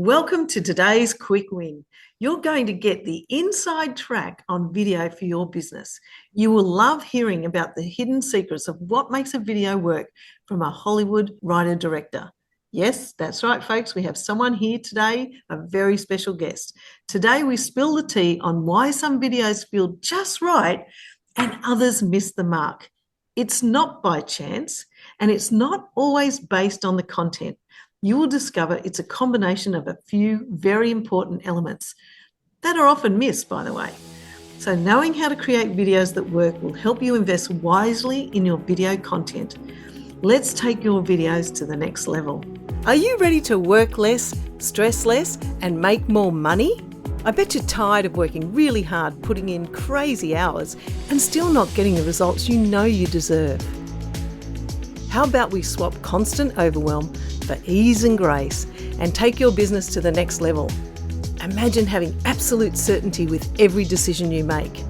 Welcome to today's quick win. You're going to get the inside track on video for your business. You will love hearing about the hidden secrets of what makes a video work from a Hollywood writer-director. Yes, that's right, folks. We have someone here today, a very special guest. Today, we spill the tea on why some videos feel just right and others miss the mark. It's not by chance, and it's not always based on the content. You will discover it's a combination of a few very important elements that are often missed, by the way. So knowing how to create videos that work will help you invest wisely in your video content. Let's take your videos to the next level. Are you ready to work less, stress less, and make more money? I bet you're tired of working really hard, putting in crazy hours, and still not getting the results you know you deserve. How about we swap constant overwhelm for ease and grace and take your business to the next level? Imagine having absolute certainty with every decision you make.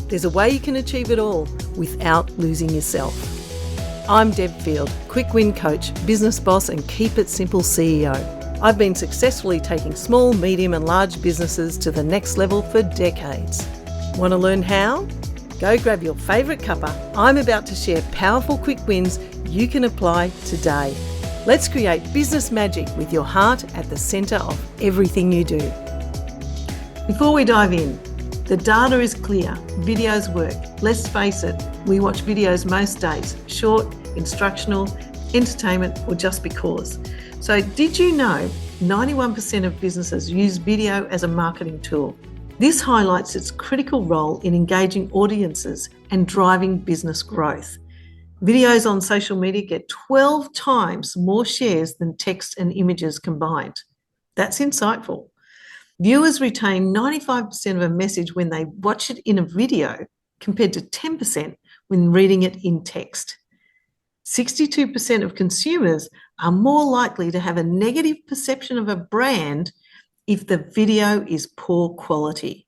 There's a way you can achieve it all without losing yourself. I'm Deb Field, quick win coach, business boss and keep it simple CEO. I've been successfully taking small, medium and large businesses to the next level for decades. Want to learn how? Go grab your favourite cuppa. I'm about to share powerful quick wins you can apply today. Let's create business magic with your heart at the centre of everything you do. Before we dive in, the data is clear. Videos work. Let's face it, we watch videos most days, short, instructional, entertainment, or just because. So did you know 91% of businesses use video as a marketing tool? This highlights its critical role in engaging audiences and driving business growth. Videos on social media get 12 times more shares than text and images combined. That's insightful. Viewers retain 95% of a message when they watch it in a video, compared to 10% when reading it in text. 62% of consumers are more likely to have a negative perception of a brand if the video is poor quality.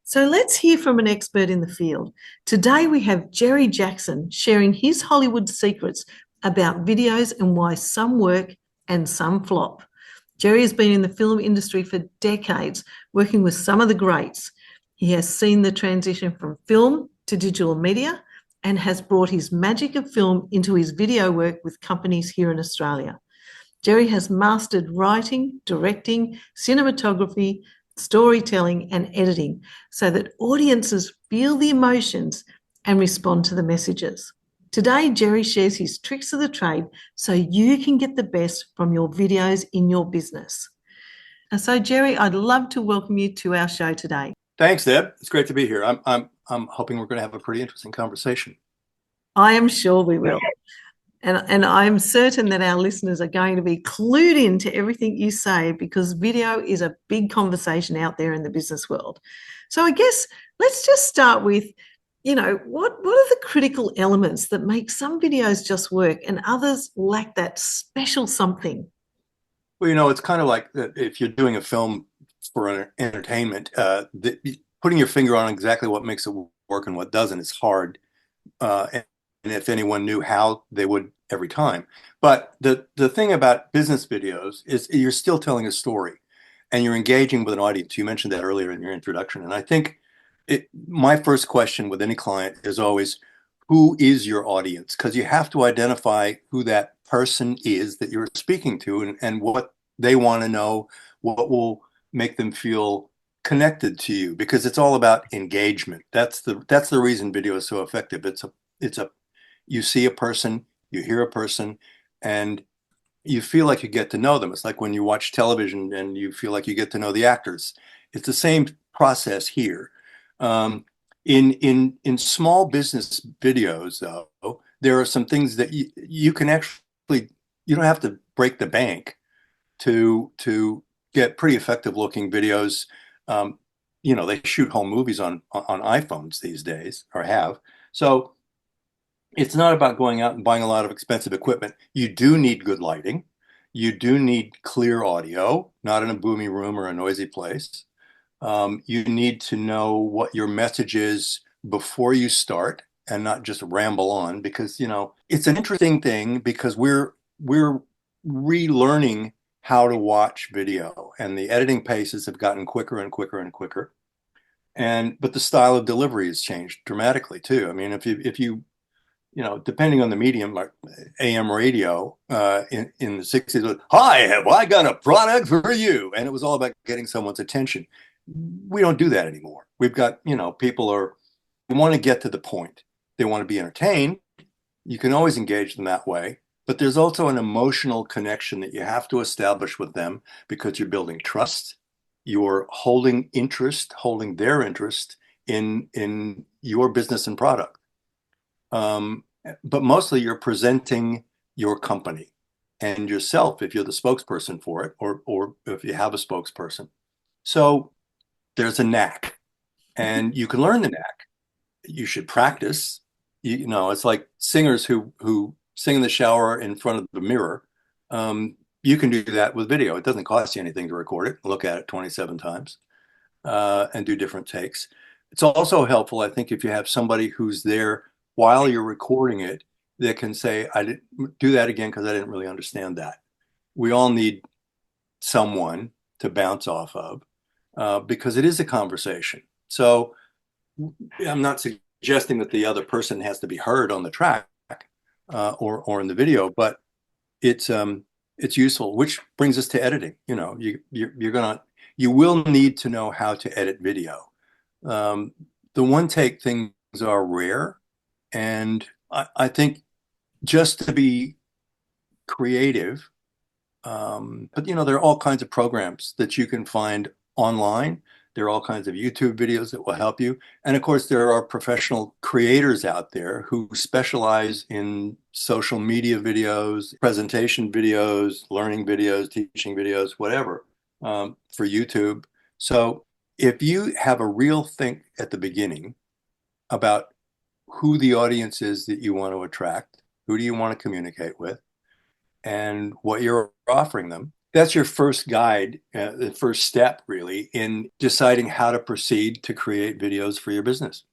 So let's hear from an expert in the field. Today we have Jerry Jackson sharing his Hollywood secrets about videos and why some work and some flop. Jerry has been in the film industry for decades, working with some of the greats. He has seen the transition from film to digital media and has brought his magic of film into his video work with companies here in Australia. Jerry has mastered writing, directing, cinematography, storytelling and editing so that audiences feel the emotions and respond to the messages. Today, Jerry shares his tricks of the trade so you can get the best from your videos in your business. And so, Jerry, I'd love to welcome you to our show today. Thanks, Deb. It's great to be here. I'm hoping we're going to have a pretty interesting conversation. I am sure we will. And I'm certain that our listeners are going to be clued into everything you say because video is a big conversation out there in the business world. So I guess let's just start with, what are the critical elements that make some videos just work and others lack that special something? Well, it's kind of like that if you're doing a film for entertainment, putting your finger on exactly what makes it work and what doesn't is hard. And if anyone knew how, they would every time. But the thing about business videos is you're still telling a story and you're engaging with an audience. You mentioned that earlier in your introduction. And I think my first question with any client is always, who is your audience? Because you have to identify who that person is that you're speaking to and what they want to know, what will make them feel connected to you, because it's all about engagement. That's the reason video is so effective. You see a person, you hear a person, and you feel like you get to know them. It's like when you watch television and you feel like you get to know the actors. It's the same process here. In small business videos, though, there are some things that you can actually, you don't have to break the bank to get pretty effective looking videos. They shoot whole movies on iPhones these days, or have. So it's not about going out and buying a lot of expensive equipment. You do need good lighting. You do need clear audio, not in a boomy room or a noisy place. You need to know what your message is before you start and not just ramble on, because, it's an interesting thing because we're relearning how to watch video, and the editing paces have gotten quicker and quicker and quicker. But the style of delivery has changed dramatically too. I mean, depending on the medium, like AM radio in the 60s, was, hi, have I got a product for you? And it was all about getting someone's attention. We don't do that anymore. We've got, they want to get to the point. They want to be entertained. You can always engage them that way. But there's also an emotional connection that you have to establish with them because you're building trust. You're holding their interest in your business and product. But mostly you're presenting your company and yourself if you're the spokesperson for it, or if you have a spokesperson. So there's a knack, and you can learn the knack. You should practice. It's like singers who sing in the shower in front of the mirror. You can do that with video. It doesn't cost you anything to record it, look at it 27 times, and do different takes. It's also helpful, I think, if you have somebody who's there while you're recording it that can say, I didn't do that again because I didn't really understand that. We all need someone to bounce off of because it is a conversation. So I'm not suggesting that the other person has to be heard on the track or in the video, but it's useful, which brings us to editing. You will need to know how to edit video. The one take things are rare, and I think just to be creative, but there are all kinds of programs that you can find online. There are all kinds of YouTube videos that will help you. And of course, there are professional creators out there who specialize in social media videos, presentation videos, learning videos, teaching videos, whatever, for YouTube. So if you have a real think at the beginning about who the audience is that you want to attract, who do you want to communicate with, and what you're offering them, that's your first guide, the first step really in deciding how to proceed to create videos for your business.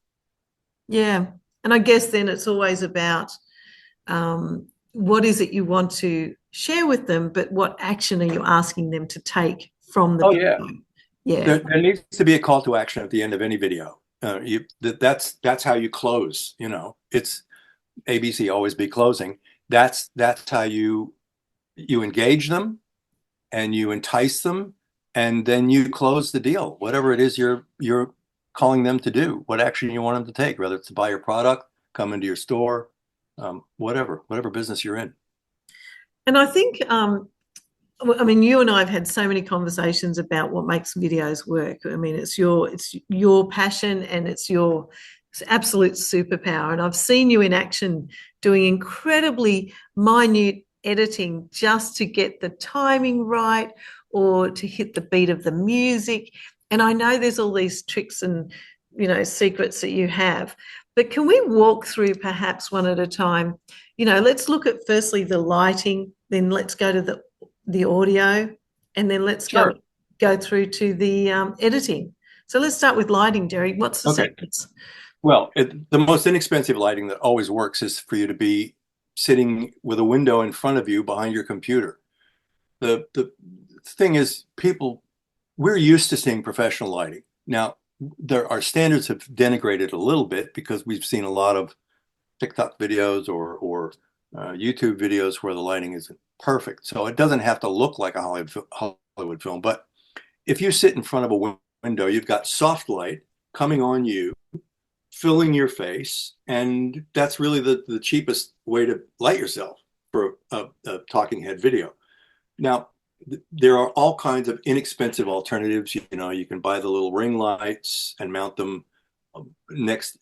Yeah. And I guess then it's always about what is it you want to share with them, but what action are you asking them to take from the video? Yeah. There needs to be a call to action at the end of any video. That's how you close. It's ABC, always be closing. That's how you engage them and you entice them, and then you close the deal, whatever it is you're calling them to do, what action you want them to take, whether it's to buy your product, come into your store, whatever business you're in. And I think, you and I have had so many conversations about what makes videos work. I mean, it's your passion and it's your absolute superpower. And I've seen you in action doing incredibly minute editing just to get the timing right or to hit the beat of the music. And I know there's all these tricks and secrets that you have, but can we walk through perhaps one at a time? Let's look at firstly the lighting, then let's go to the audio, and then let's go through to the editing. So let's start with lighting, Jerry. What's the secrets? Well, the most inexpensive lighting that always works is for you to be sitting with a window in front of you behind your computer. The thing is, we're used to seeing professional lighting. Now, our standards have denigrated a little bit because we've seen a lot of TikTok videos or YouTube videos where the lighting isn't perfect. So it doesn't have to look like a Hollywood film. But if you sit in front of a window, you've got soft light coming on you, filling your face, and that's really the cheapest way to light yourself for a talking head video. Now, there are all kinds of inexpensive alternatives. You can buy the little ring lights and mount them next,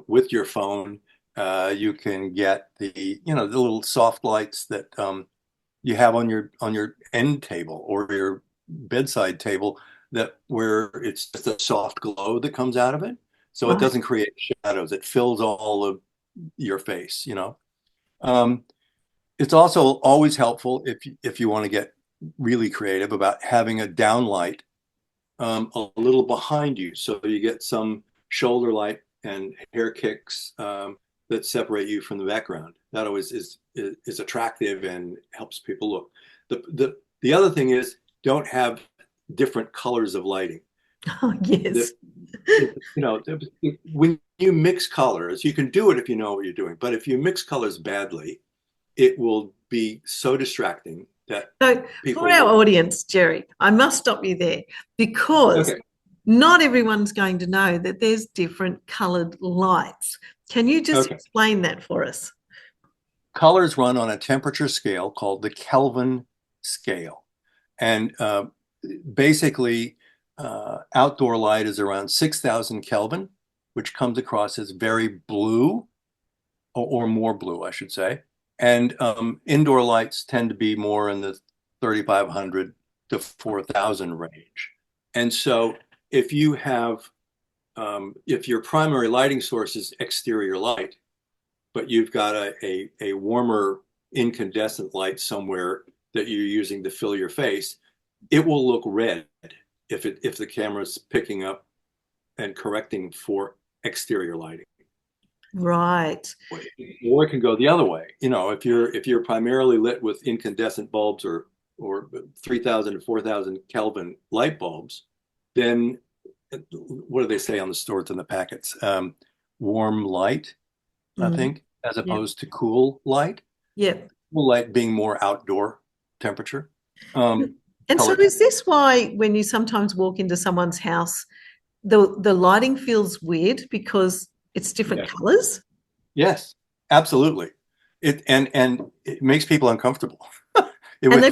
with your phone. You can get the little soft lights that you have on your end table or your bedside table, where it's just a soft glow that comes out of it. So it doesn't create shadows. It fills all of your face, It's also always helpful if you want to get really creative about having a downlight a little behind you, so you get some shoulder light and hair kicks that separate you from the background. That always is attractive and helps people look. The other thing is don't have different colors of lighting. Oh, yes. When you mix colors, you can do it if you know what you're doing. But if you mix colors badly, it will be so distracting that So for people our will. audience, Jerry, I must stop you there because Okay. not everyone's going to know that there's different colored lights. Can you just Okay. explain that for us? Colors run on a temperature scale called the Kelvin scale. And basically, outdoor light is around 6,000 Kelvin, which comes across as very blue or more blue, I should say. And indoor lights tend to be more in the 3,500 to 4,000 range. And so if you have, if your primary lighting source is exterior light, but you've got a warmer incandescent light somewhere that you're using to fill your face, it will look red if the camera's picking up and correcting for exterior lighting. Right. Or it can go the other way. If you're primarily lit with incandescent bulbs or 3,000 to 4,000 Kelvin light bulbs, then what do they say on the stores in the packets? Warm light, I Mm. think, as Yep. opposed to cool light. Yep. Cool light being more outdoor temperature. And so Color. is this why when you sometimes walk into someone's house, the lighting feels weird because it's different Yeah. colors? Yes, absolutely. And it makes people uncomfortable And if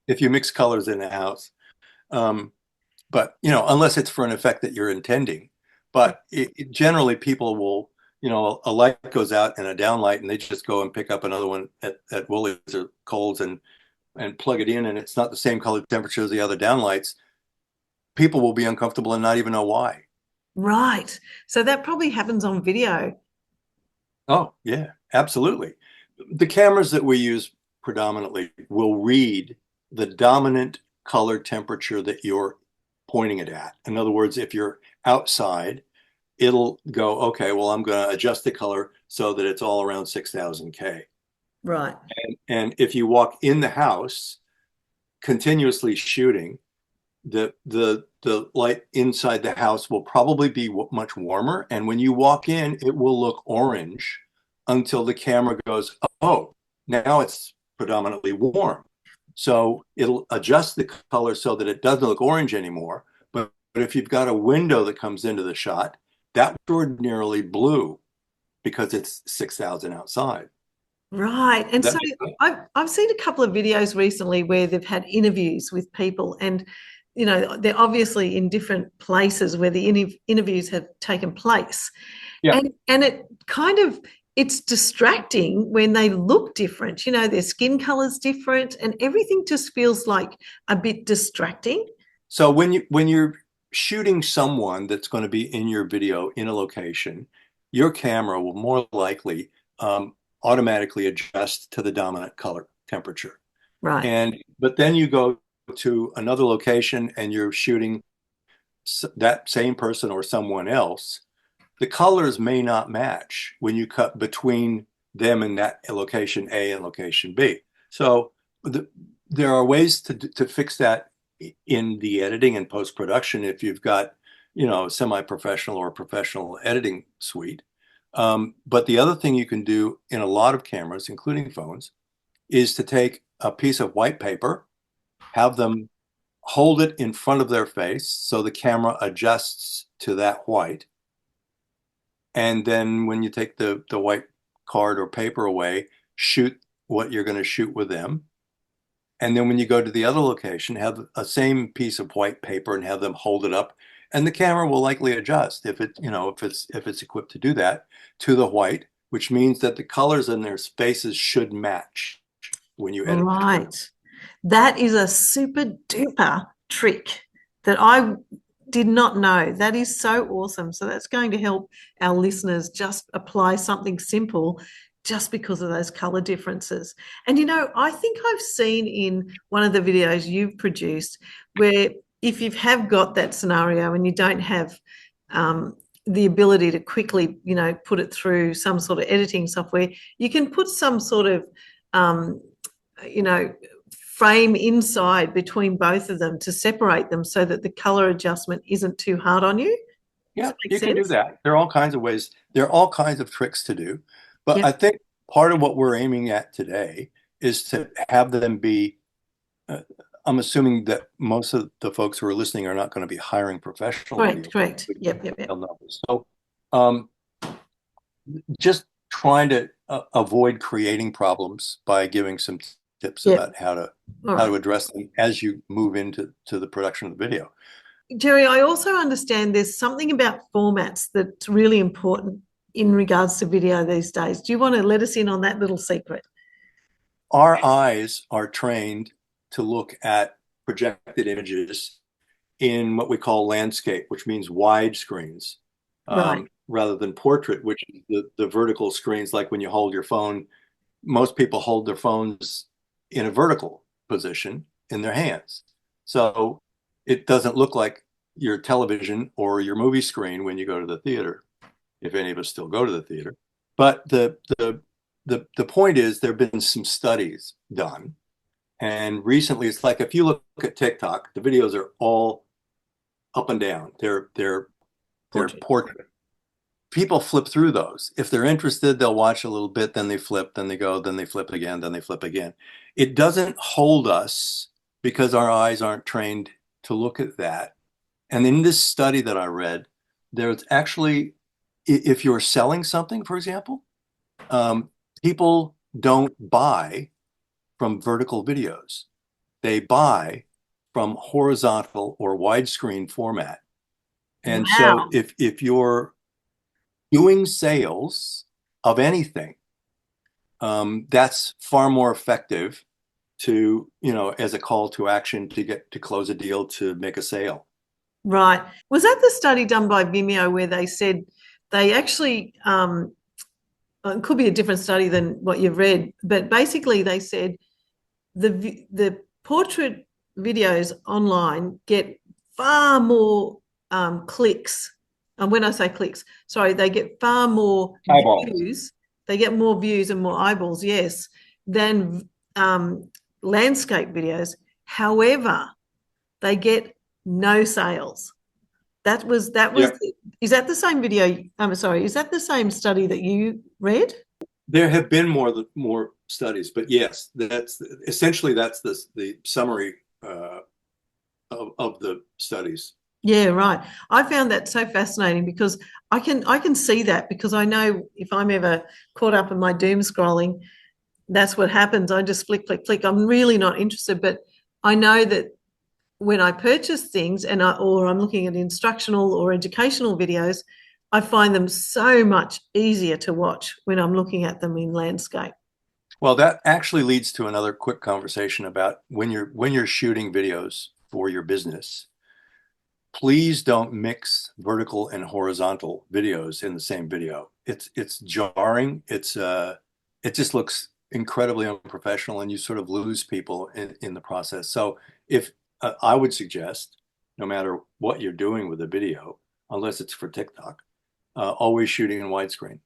they you mix colors in a house. Um, but unless it's for an effect that you're intending. But generally, people will, a light goes out and a down light, and they just go and pick up another one at Woolies or Kohl's and plug it in, and it's not the same color temperature as the other down lights. People will be uncomfortable and not even know why. right. So that probably happens on video. Oh, yeah, absolutely. The cameras that we use predominantly will read the dominant color temperature that you're pointing it at. In other words, if you're outside, it'll go, okay, well, I'm going to adjust the color so that it's all around 6,000 K. Right. And if you walk in the house continuously shooting, the light inside the house will probably be much warmer. And when you walk in, it will look orange until the camera goes, oh, now it's predominantly warm. So it'll adjust the color so that it doesn't look orange anymore. But if you've got a window that comes into the shot, that's ordinarily blue because it's 6,000 outside. Right. And That so makes sense. I've seen a couple of videos recently where they've had interviews with people and they're obviously in different places where the interviews have taken place. Yeah. And it kind of it's distracting when they look different. Their skin color's different and everything just feels like a bit distracting. So when you're shooting someone that's going to be in your video in a location, your camera will more likely automatically adjust to the dominant color temperature. Right. But then you go to another location and you're shooting that same person or someone else. The colors may not match when you cut between them and that location A and location B. So there are ways to fix that in the editing and post-production if you've got, semi-professional or professional editing suite. But the other thing you can do in a lot of cameras, including phones, is to take a piece of white paper, have them hold it in front of their face so the camera adjusts to that white. And then when you take the white card or paper away, shoot what you're going to shoot with them. And then when you go to the other location, have a same piece of white paper and have them hold it up. And the camera will likely adjust if it's equipped to do that to the white, which means that the colors in their spaces should match when you edit. Right. That is a super duper trick that I did not know. That is so awesome. So that's going to help our listeners just apply something simple just because of those color differences. And I think I've seen in one of the videos you've produced where if you have got that scenario and you don't have the ability to quickly, put it through some sort of editing software, you can put some sort of, you know, frame inside between both of them to separate them so that the color adjustment isn't too hard on you. Does Yeah, that make you can do sense? that. There are all kinds of ways. There are all kinds of tricks to do. But I Yep. think part of what we're aiming at today is to have them be, uh, I'm assuming that most of the folks who are listening are not going to be hiring professional Correct, video. correct. Yep, yep, yep. So um, just trying to avoid creating problems by giving some tips Yep. about All how to right. address them as you move into the production of the video. Jerry, I also understand there's something about formats that's really important in regards to video these days. Do you want to let us in on that little secret? Our eyes are trained to look at projected images in what we call landscape, which means wide screens, Right. rather than portrait, which is the vertical screens, like when you hold your phone. Most people hold their phones in a vertical position in their hands. So it doesn't look like your television or your movie screen when you go to the theater, if any of us still go to the theater. But the point is there have been some studies done. And recently, it's like if you look at TikTok, the videos are all up and down. They're Portrait. portrait. People flip through those. If they're interested, they'll watch a little bit, then they flip, then they go, then they flip again, then they flip again. It doesn't hold us because our eyes aren't trained to look at that. And in this study that I read, there's actually, if you're selling something, for example, um, people don't buy from vertical videos. They buy from horizontal or widescreen format. And so Wow. if you're doing sales of anything, that's far more effective to, as a call to action to get to close a deal, to make a sale. Right. Was that the study done by Vimeo where they said they actually, it could be a different study than what you've read, but basically they said the portrait videos online get far more clicks. And when I say clicks, sorry, they get far more Eyeballs. views. They get more views and more eyeballs, yes, than landscape videos. However, they get no sales. That was Yeah, is that the same video? I'm sorry, is that the same study that you read? there have been more studies, but yes, that's essentially that's the summary of the studies. Yeah, right. I found that so fascinating because I can see that because I know if I'm ever caught up in my doom scrolling, that's what happens. I just flick, flick, flick. I'm really not interested, but I know that when I purchase things or I'm looking at instructional or educational videos, I find them so much easier to watch when I'm looking at them in landscape. Well, that actually leads to another quick conversation about when you're shooting videos for your business. Please don't mix vertical and horizontal videos in the same video. It's jarring. It just looks incredibly unprofessional, and you sort of lose people in the process. So if I would suggest, no matter what you're doing with a video, unless it's for TikTok, always shooting in widescreen.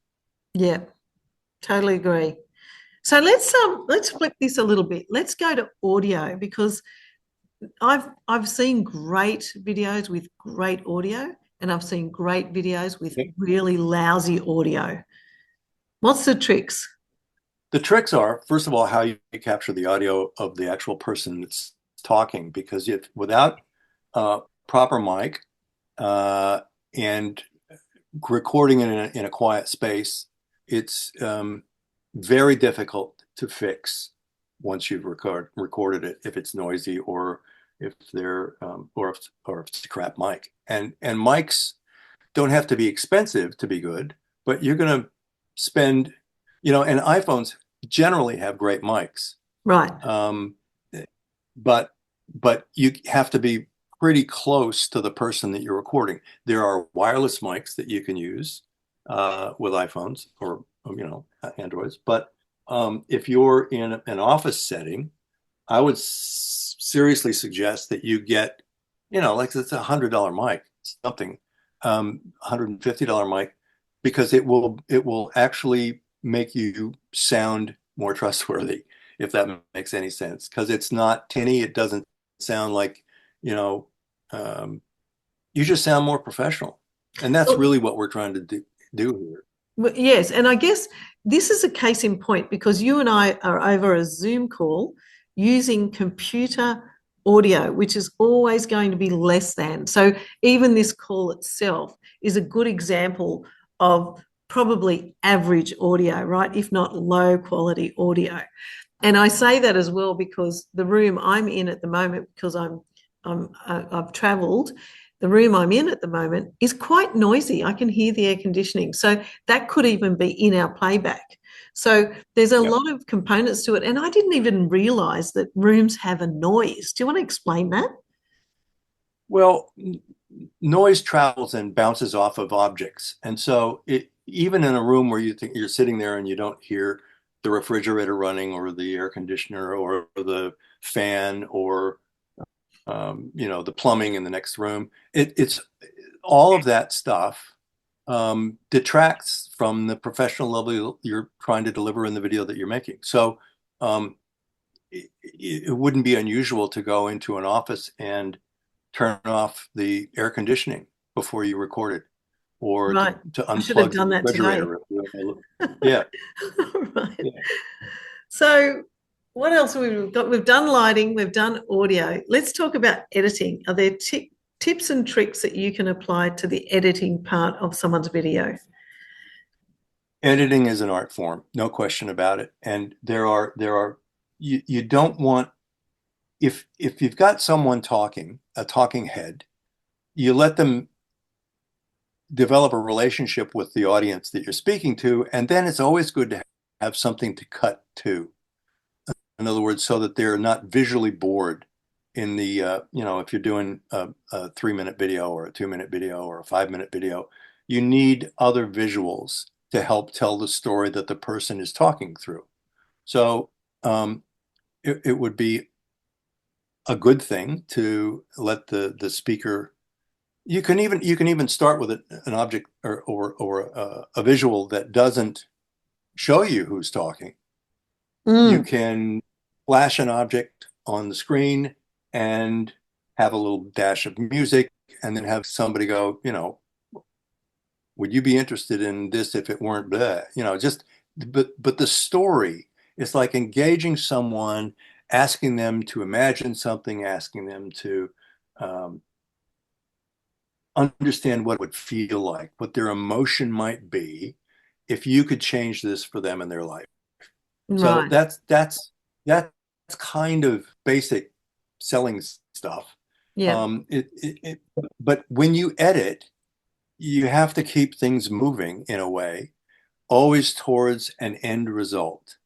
Yeah, totally agree. So let's flip this a little bit. Let's go to audio because I've seen great videos with great audio and I've seen great videos with really lousy audio. What's the tricks? The tricks are, first of all, how you capture the audio of the actual person that's talking, because if without proper mic uh, and recording in a quiet space, it's very difficult to fix once you've recorded it, if it's noisy or if they're or if it's a crap mic. And mics don't have to be expensive to be good, but you're going to spend, and iPhones generally have great mics. Right. Um, but but you have to be pretty close to the person that you're recording. There are wireless mics that you can use with iPhones or Androids. But if you're in an office setting, I would seriously suggest that you get, like it's $100 mic, something, $150 mic, because it will actually make you sound more trustworthy. if that makes any sense, because it's not tinny. It doesn't sound like, you know, um, you just sound more professional. And that's Well, really what we're trying to do here. yes, and I guess this is a case in point because you and I are over a Zoom call using computer audio, which is always going to be less than. So even this call itself is a good example of probably average audio, right? If not low quality audio. And I say that as well because the room I'm in at the moment, because I've travelled, the room I'm in at the moment is quite noisy. I can hear the air conditioning, so that could even be in our playback. So there's a Yep. lot of components to it, and I didn't even realise that rooms have a noise. Do you want to explain that? Well, noise travels and bounces off of objects. And so even in a room where you think you're sitting there and you don't hear the refrigerator running or the air conditioner or the fan or the plumbing in the next room, it's all of that stuff detracts from the professional level you're trying to deliver in the video that you're making. So um, it wouldn't be unusual to go into an office and turn off the air conditioning before you record it, or Right. to I should have unplug the done that today. refrigerator. Yeah, Right. yeah. So, what else have we got? We've done lighting, we've done audio. Let's talk about editing. Are there tips and tricks that you can apply to the editing part of someone's video? Editing is an art form, no question about it. And there are you don't want, if you've got someone talking, a talking head, you let them develop a relationship with the audience that you're speaking to, and then it's always good to have something to cut to. In other words, so that they're not visually bored in the, if you're doing a 3 minute video or a 2 minute video or a 5 minute video, you need other visuals to help tell the story that the person is talking through. So um, it would be a good thing to let the speaker. You can even start with an object or a visual that doesn't show you who's talking. You Mm, can flash an object on the screen and have a little dash of music, and then have somebody go, would you be interested in this if it weren't blah? Just, but the story is like engaging someone, asking them to imagine something, asking them to um, understand what it would feel like, what their emotion might be if you could change this for them in their life. So right. that's kind of basic selling stuff. Yeah. But when you edit, you have to keep things moving in a way, always towards an end result.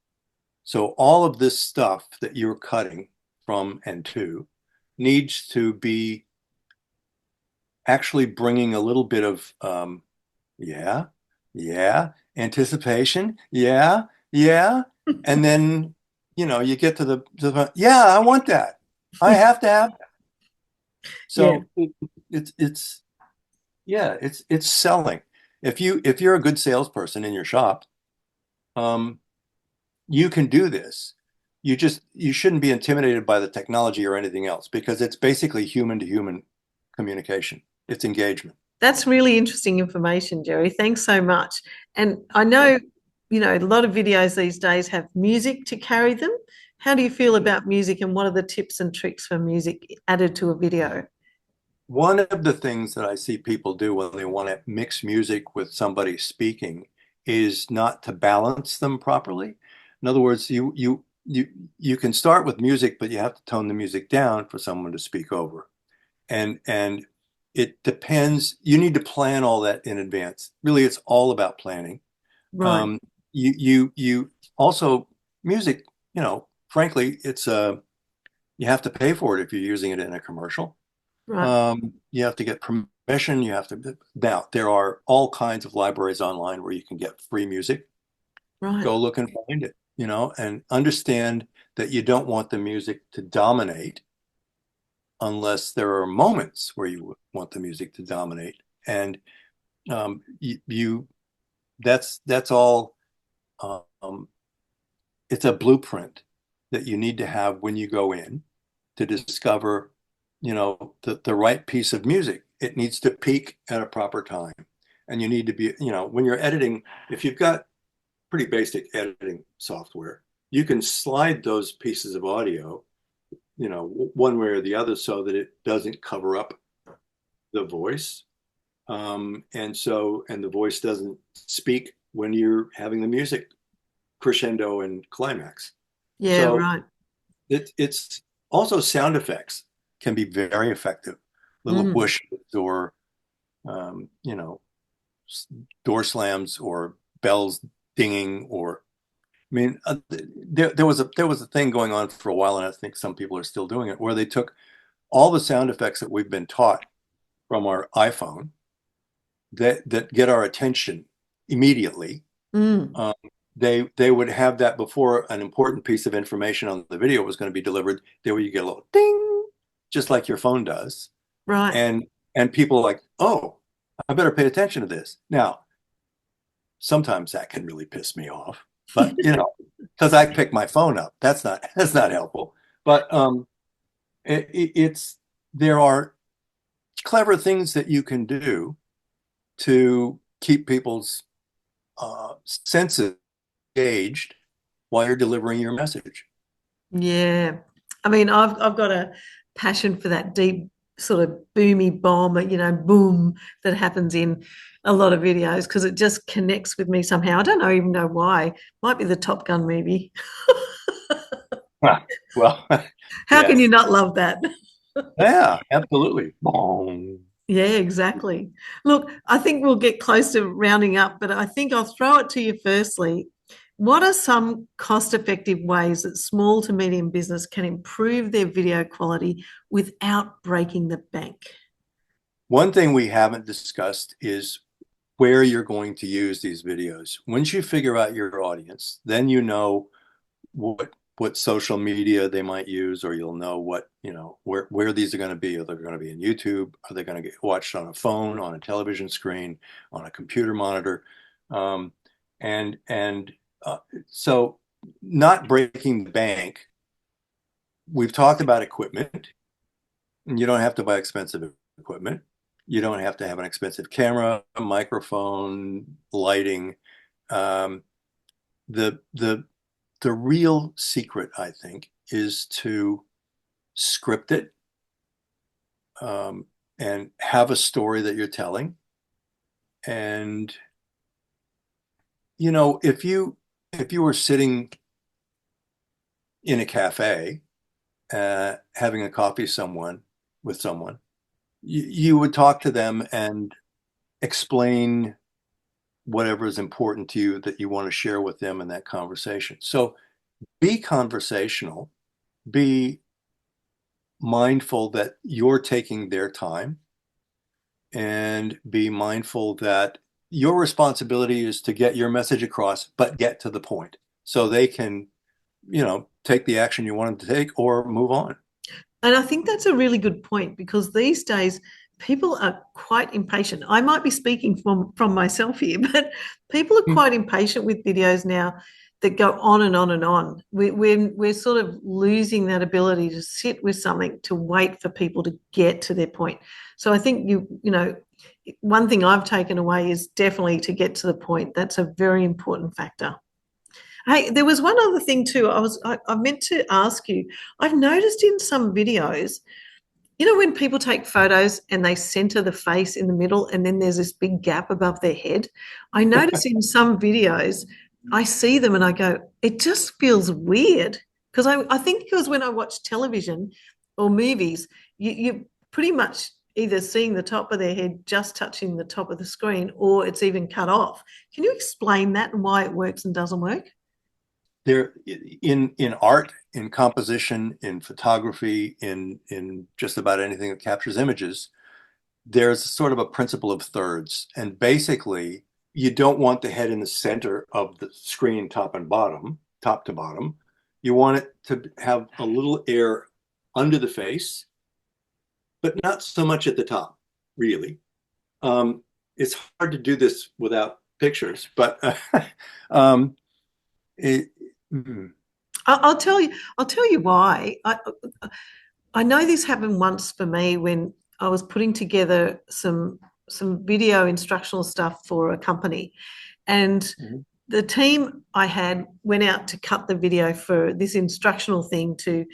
So all of this stuff that you're cutting from and to needs to be actually bringing a little bit of yeah, yeah, anticipation, yeah, and then you get to the yeah, I want that. I have to have that. Yeah. So it's yeah, it's selling. If you're a good salesperson in your shop, um, you can do this. You shouldn't be intimidated by the technology or anything else, because it's basically human to human communication. It's engagement. That's really interesting information, Jerry. Thanks so much. And I know, a lot of videos these days have music to carry them. How do you feel about music, and what are the tips and tricks for music added to a video? One of the things that I see people do when they want to mix music with somebody speaking is not to balance them properly. In other words, you can start with music, but you have to tone the music down for someone to speak over. And it depends. You need to plan all that in advance. Really, it's all about planning. Right, You also, music, frankly, you have to pay for it if you're using it in a commercial. right, You have to get permission. Now, there are all kinds of libraries online where you can get free music. right, Go look and find it, and understand that you don't want the music to dominate unless there are moments where you want the music to dominate. And that's all. Um, it's a blueprint that you need to have when you go in to discover, the right piece of music. It needs to peak at a proper time. And you need to be, when you're editing, if you've got pretty basic editing software, you can slide those pieces of audio, one way or the other so that it doesn't cover up the voice. And the voice doesn't speak when you're having the music crescendo and climax. Yeah, So right. it's also sound effects can be very effective. Little Mm. whooshes or um, you know door slams or bells dinging, or I mean, there was a thing going on for a while, and I think some people are still doing it, where they took all the sound effects that we've been taught from our iPhone that get our attention immediately. Mm. Um, they would have that before an important piece of information on the video was going to be delivered. There where you get a little ding, just like your phone does, Right. and people are like, oh, I better pay attention to this. Now, sometimes that can really piss me off, but because I pick my phone up, that's not helpful. But it's there are clever things that you can do to keep people's senses engaged while you're delivering your message. Yeah. I mean, I've got a passion for that deep sort of boomy bomb, boom that happens in a lot of videos because it just connects with me somehow. I don't know even know why. Might be the Top Gun movie. Huh. Well, How can you yes. not love that? Yeah, absolutely. Boom. Yeah, exactly. Look, I think we'll get close to rounding up, but I think I'll throw it to you firstly. What are some cost-effective ways that small to medium business can improve their video quality without breaking the bank? One thing we haven't discussed is where you're going to use these videos. Once you figure out your audience, then you know what social media they might use, or you'll know where these are going to be. Are they going to be in YouTube? Are they going to get watched on a phone, on a television screen, on a computer monitor? Um, and so not breaking the bank. We've talked about equipment, and you don't have to buy expensive equipment. You don't have to have an expensive camera, microphone, lighting. Um, the the the real secret, I think, is to script it, um, and have a story that you're telling. And if you were sitting in a cafe, having a coffee with someone, you would talk to them and explain whatever is important to you that you want to share with them in that conversation. So be conversational, be mindful that you're taking their time, and be mindful that your responsibility is to get your message across, but get to the point so they can, take the action you want them to take or move on. And I think that's a really good point because these days people are quite impatient. I might be speaking from myself here, but people are quite impatient with videos now that go on and on and on. We're sort of losing that ability to sit with something to wait for people to get to their point. So I think one thing I've taken away is definitely to get to the point. That's a very important factor. Hey, there was one other thing too. I meant to ask you. I've noticed in some videos, when people take photos and they center the face in the middle and then there's this big gap above their head. I notice in some videos, I see them and I go, it just feels weird. Because I think because when I watch television or movies, you pretty much either seeing the top of their head just touching the top of the screen or it's even cut off. Can you explain that and why it works and doesn't work? There, in art, in composition, in photography, in just about anything that captures images, there's sort of a principle of thirds. And basically, you don't want the head in the center of the screen, top to bottom. You want it to have a little air under the face, but not so much at the top, really. Um, it's hard to do this without pictures, but um, it, mm, I'll tell you why. I know this happened once for me when I was putting together some video instructional stuff for a company, and Mhm. the team I had went out to cut the video for this instructional thing to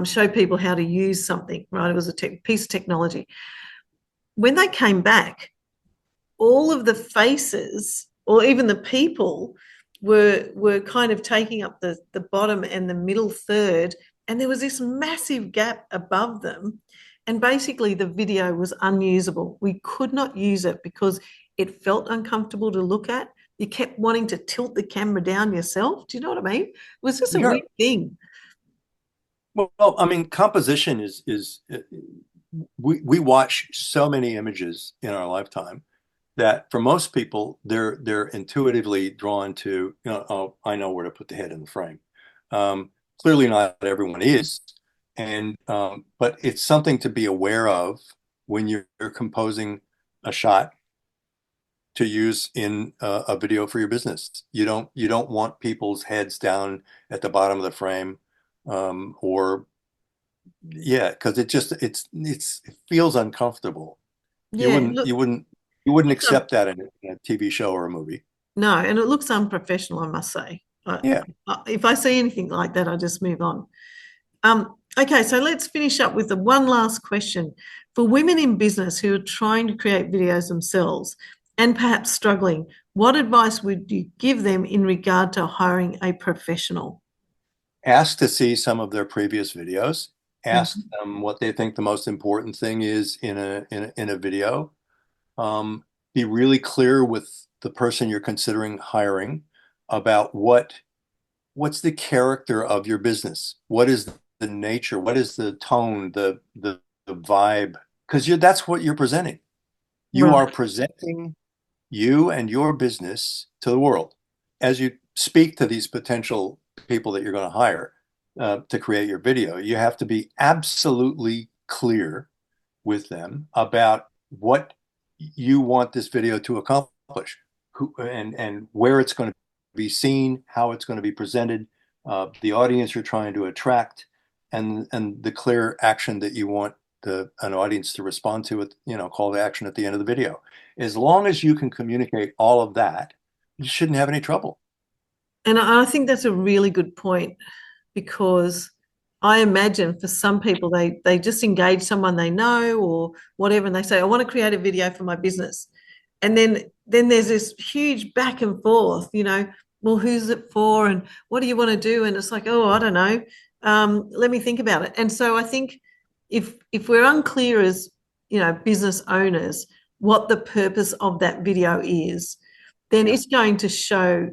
show people how to use something. Right, it was a piece of technology. When they came back, all of the faces or even the people were kind of taking up the bottom and the middle third, and there was this massive gap above them, and basically the video was unusable. We could not use it because it felt uncomfortable to look at. You kept wanting to tilt the camera down yourself. Do you know what I mean? It was just a weird Sure. thing. Well, I mean, composition is we watch so many images in our lifetime that for most people they're intuitively drawn to, oh, I know where to put the head in the frame. Clearly not everyone is, and but it's something to be aware of when you're composing a shot to use in a video for your business. You don't want people's heads down at the bottom of the frame, or yeah, because it feels uncomfortable. You Yeah, wouldn't look, you wouldn't you wouldn't looks accept that in a TV show or a movie. no, and it looks unprofessional, I must say. Yeah. If I see anything like that, I just move on. Okay, so let's finish up with the one last question. For women in business who are trying to create videos themselves and perhaps struggling, what advice would you give them in regard to hiring a professional? Ask to see some of their previous videos. Ask Mhm. them what they think the most important thing is in a video. Um, be really clear with the person you're considering hiring about what's the character of your business? What is the nature? What is the tone, the vibe? Because that's what you're presenting. You are Right. presenting you and your business to the world as you speak to these potential people that you're going to hire to create your video. You have to be absolutely clear with them about what you want this video to accomplish, and where it's going to be seen, how it's going to be presented, the audience you're trying to attract, and the clear action that you want an audience to respond to it, call to action at the end of the video. As long as you can communicate all of that, you shouldn't have any trouble. And I think that's a really good point because I imagine for some people they just engage someone they know or whatever, and they say, I want to create a video for my business. And then there's this huge back and forth, well, who's it for and what do you want to do? And it's like, oh, I don't know. Let me think about it. And so I think if we're unclear as business owners what the purpose of that video is, then Yeah, it's going to show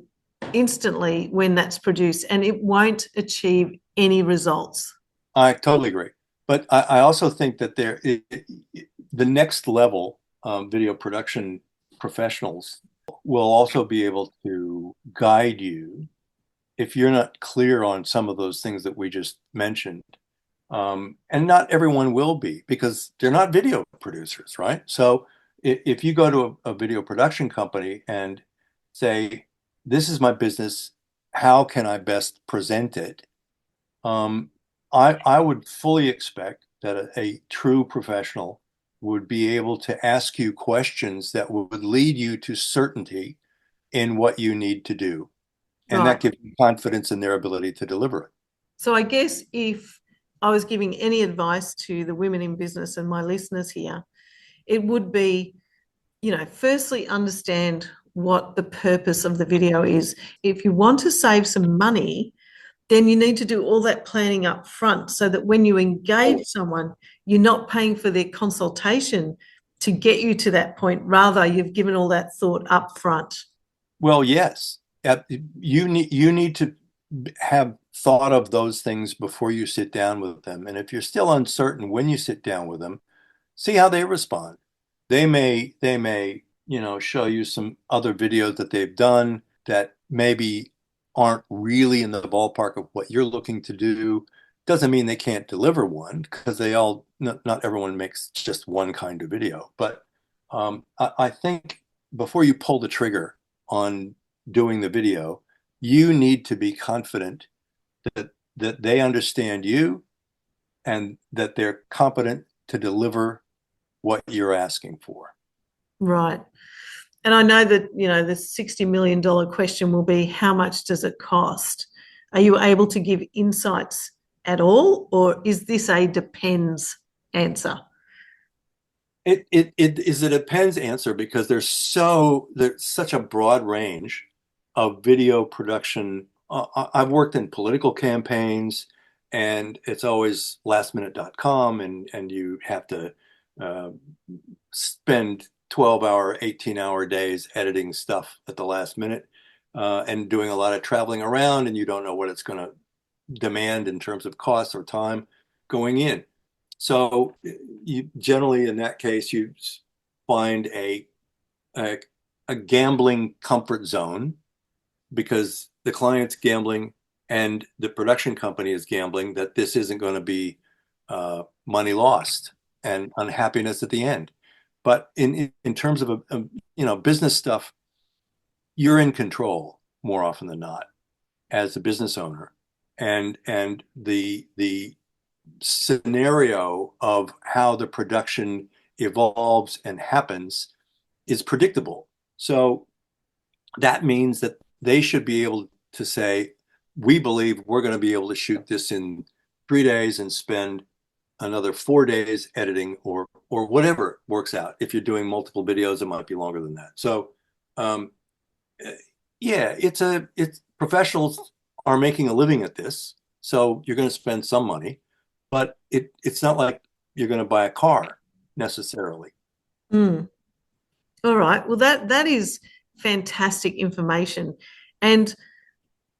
instantly when that's produced and it won't achieve any results. I totally agree. But I also think that the next level video production professionals will also be able to guide you if you're not clear on some of those things that we just mentioned. And not everyone will be because they're not video producers, right? So if you go to a video production company and say, this is my business, how can I best present it? Um, I would fully expect that a true professional would be able to ask you questions that would lead you to certainty in what you need to do. And Right. that gives you confidence in their ability to deliver it. So I guess if I was giving any advice to the women in business and my listeners here, it would be, firstly understand what the purpose of the video is. If you want to save some money, then you need to do all that planning up front so that when you engage someone, you're not paying for their consultation to get you to that point. Rather, you've given all that thought up front. Well, yes. You need to have thought of those things before you sit down with them. And if you're still uncertain when you sit down with them, see how they respond. They may, show you some other videos that they've done that maybe aren't really in the ballpark of what you're looking to do. Doesn't mean they can't deliver one because not everyone makes just one kind of video. But I think before you pull the trigger on doing the video, you need to be confident that they understand you and that they're competent to deliver what you're asking for. Right. And I know that, the $60 million question will be, how much does it cost? Are you able to give insights at all, or is this a depends answer? It is a depends answer because there's such a broad range of video production. I've worked in political campaigns, and it's always lastminute.com, and you have to spend 12-hour, 18-hour days editing stuff at the last minute, and doing a lot of traveling around, and you don't know what it's going to demand in terms of cost or time going in. So you generally, in that case, you find a gambling comfort zone because the client's gambling and the production company is gambling that this isn't going to be money lost and unhappiness at the end. But in terms of business stuff, you're in control more often than not as a business owner, and the scenario of how the production evolves and happens is predictable. So that means that they should be able to say, we believe we're going to be able to shoot this in 3 days and spend another 4 days editing, or whatever works out. If you're doing multiple videos, it might be longer than that. So yeah, it's professionals are making a living at this, so you're going to spend some money, but it's not like you're going to buy a car necessarily. Mm. All right. Well, that is fantastic information. And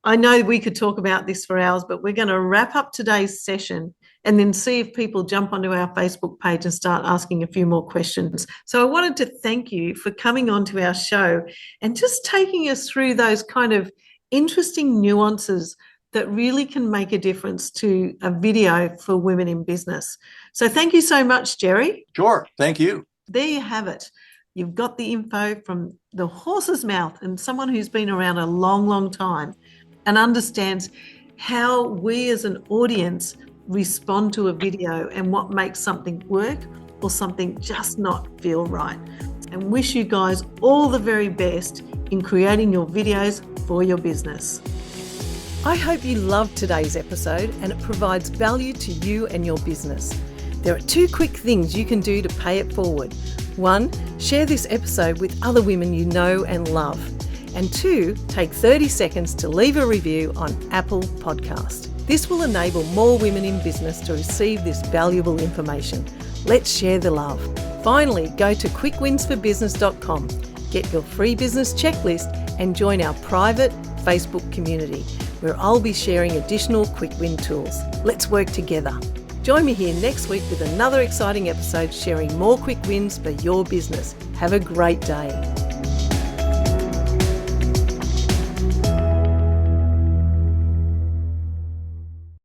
I know we could talk about this for hours, but we're going to wrap up today's session and then see if people jump onto our Facebook page and start asking a few more questions. So I wanted to thank you for coming onto our show and just taking us through those kind of interesting nuances that really can make a difference to a video for women in business. So thank you so much, Jerry. Sure. Thank you. There you have it. You've got the info from the horse's mouth and someone who's been around a long, long time and understands how we as an audience respond to a video and what makes something work or something just not feel right. And wish you guys all the very best in creating your videos for your business. I hope you loved today's episode and it provides value to you and your business. There are 2 quick things you can do to pay it forward. 1, share this episode with other women you know and love. And 2, take 30 seconds to leave a review on Apple Podcast. This will enable more women in business to receive this valuable information. Let's share the love. Finally, go to quickwinsforbusiness.com, get your free business checklist and join our private Facebook community where I'll be sharing additional quick win tools. Let's work together. Join me here next week with another exciting episode sharing more quick wins for your business. Have a great day.